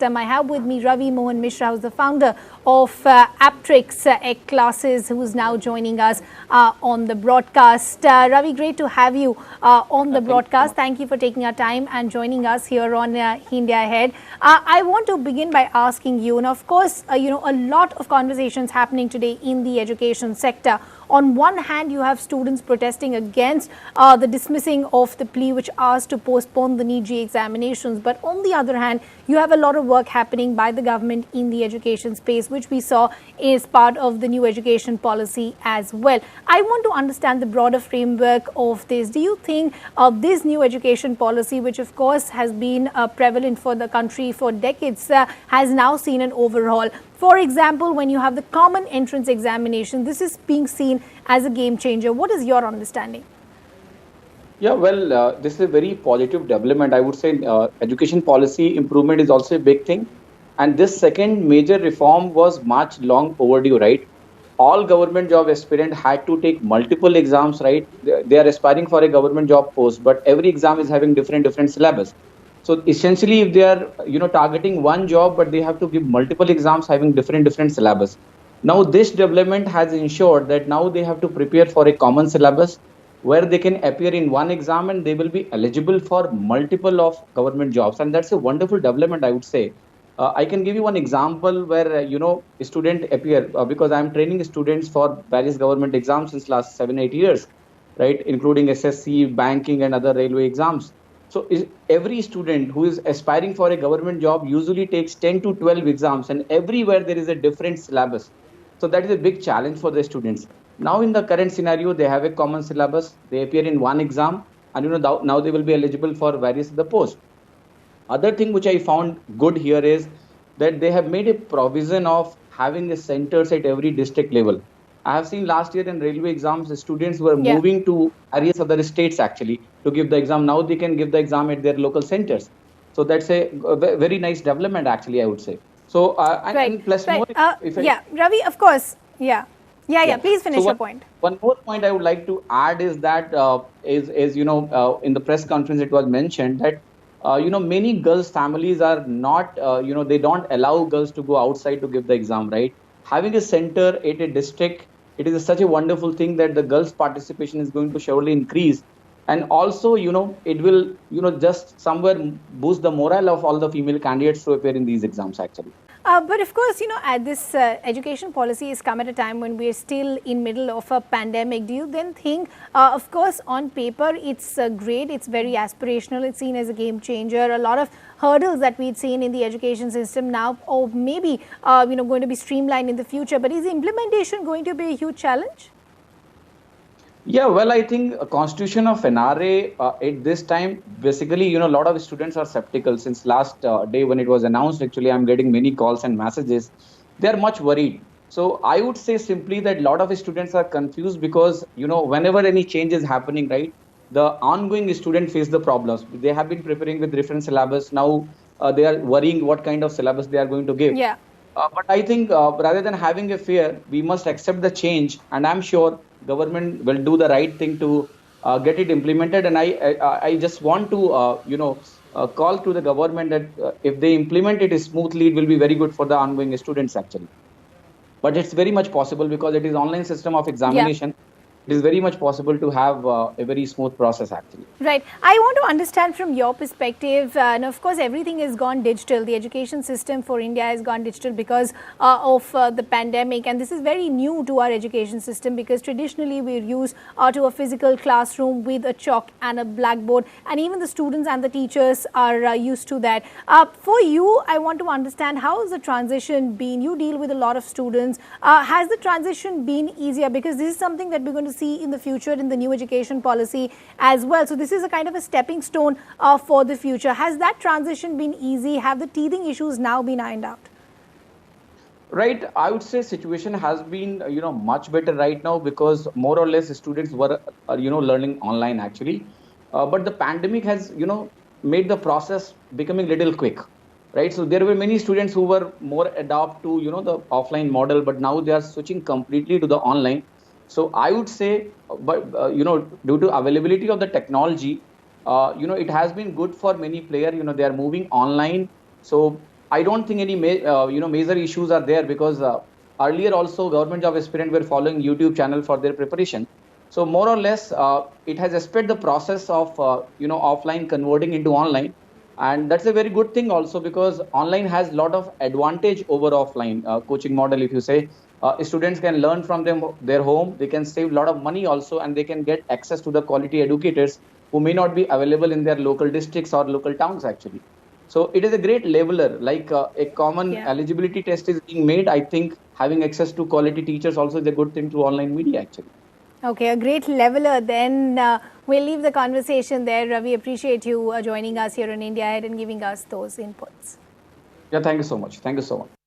I have with me Ravi Mohan Mishra, who's the founder of Aptrix Classes, who is now joining us on the broadcast. Ravi, great to have you on the broadcast. Thank you for taking our time and joining us here on India Ahead. I want to begin by asking you, and of course, a lot of conversations happening today in the education sector. On one hand, you have students protesting against the dismissing of the plea which asked to postpone the NEET examinations. But on the other hand, you have a lot of work happening by the government in the education space, which we saw is part of the new education policy as well. I want to understand the broader framework of this. Do you think this new education policy, which of course has been prevalent for the country for decades, has now seen an overhaul? For example, when you have the common entrance examination, this is being seen as a game changer. What is your understanding? Yeah, well, this is a very positive development. I would say education policy improvement is also a big thing. And this second major reform was much long overdue, right? All government job aspirant had to take multiple exams, right? They are aspiring for a government job post, but every exam is having different syllabus. So essentially, if they are, targeting one job, but they have to give multiple exams having different syllabus. Now, this development has ensured that now they have to prepare for a common syllabus where they can appear in one exam and they will be eligible for multiple of government jobs. And that's a wonderful development, I would say. I can give you one example where, a student appear because I'm training students for various government exams since last 7-8 years, right? Including SSC, banking and other railway exams. So every student who is aspiring for a government job usually takes 10 to 12 exams, and everywhere there is a different syllabus. So that is a big challenge for the students. Now in the current scenario, they have a common syllabus. They appear in one exam, and now they will be eligible for various other posts. Other thing which I found good here is that they have made a provision of having a centers at every district level. I have seen last year in railway exams, the students were moving to various other states actually to give the exam. Now they can give the exam at their local centers. So that's a very nice development actually, I would say. So and plus more. Ravi, of course. Yeah. Please finish your point. One more point I would like to add is that in the press conference it was mentioned that many girls' families are not they don't allow girls to go outside to give the exam, right? Having a center at a district, it is such a wonderful thing that the girls' participation is going to surely increase. And also, it will, just somewhere boost the morale of all the female candidates to appear in these exams, actually. But of course, this education policy has come at a time when we are still in middle of a pandemic. Do you then think, of course, on paper, it's great, it's very aspirational, it's seen as a game changer, a lot of hurdles that we'd seen in the education system now, or maybe, going to be streamlined in the future. But is the implementation going to be a huge challenge? Yeah, well, I think a constitution of NRA at this time, basically, a lot of students are skeptical since last day when it was announced. Actually, I'm getting many calls and messages. They're much worried. So I would say simply that a lot of students are confused because, whenever any change is happening, right, the ongoing student face the problems. They have been preparing with different syllabus. Now they are worrying what kind of syllabus they are going to give. Yeah. But I think rather than having a fear, we must accept the change. And I'm sure government will do the right thing to get it implemented. And I just want to, call to the government that if they implement it smoothly, it will be very good for the ongoing students actually. But it's very much possible because it is online system of examination. Yeah. It is very much possible to have a very smooth process actually. Right. I want to understand from your perspective, and of course everything has gone digital. The education system for India has gone digital because of the pandemic, and this is very new to our education system because traditionally we're used to a physical classroom with a chalk and a blackboard, and even the students and the teachers are used to that. For you, I want to understand, how has the transition been? You deal with a lot of students. Has the transition been easier? Because this is something that we're going to see in the future in the new education policy as well. So this is a kind of a stepping stone for the future. Has that transition been easy? Have the teething issues now been ironed out? Right. I would say situation has been, much better right now because more or less students were, learning online actually. But the pandemic has, made the process becoming little quick. Right. So there were many students who were more adapt to, the offline model, but now they are switching completely to the online. So I would say, but due to availability of the technology, it has been good for many players. They are moving online. So I don't think any major issues are there, because earlier also government job aspirant were following YouTube channel for their preparation. So more or less, it has sped the process of offline converting into online, and that's a very good thing also, because online has a lot of advantage over offline coaching model. If you say students can learn from their home, they can save a lot of money also, and they can get access to the quality educators who may not be available in their local districts or local towns actually. So it is a great leveler, like a common Yeah. eligibility test is being made. I think having access to quality teachers also is a good thing through online media actually. Okay, a great leveler. Then we'll leave the conversation there. Ravi, appreciate you joining us here on India Ahead and giving us those inputs. Yeah, thank you so much. Thank you so much.